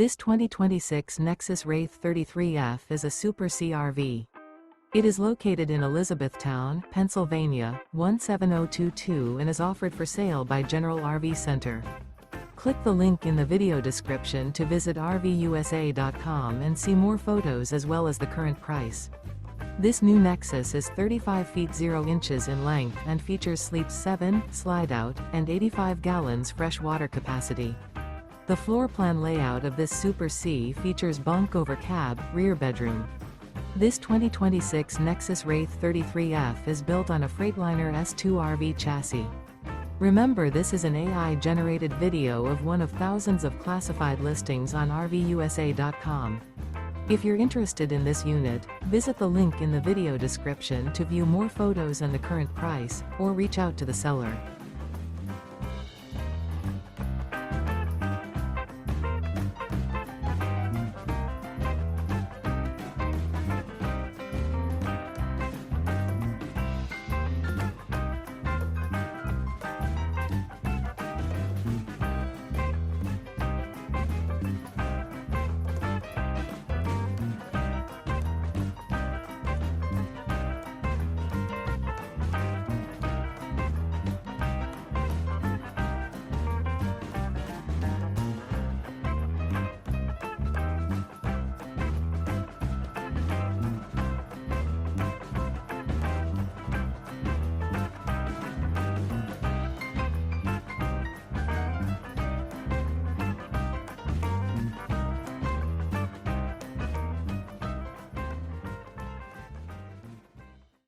This 2026 Nexus Wraith 33F is a Super CRV. It is located in Elizabethtown, Pennsylvania, 17022 and is offered for sale by General RV Center. Click the link in the video description to visit RVUSA.com and see more photos as well as the current price. This new Nexus is 35 feet 0 inches in length and features sleeps 7, Slideout, and 85 gallons fresh water capacity. The floor plan layout of this Super C features bunk over cab, rear bedroom. This 2026 Nexus Wraith 33F is built on a Freightliner S2RV chassis. Remember, this is an AI-generated video of one of thousands of classified listings on RVUSA.com. If you're interested in this unit, visit the link in the video description to view more photos and the current price, or reach out to the seller.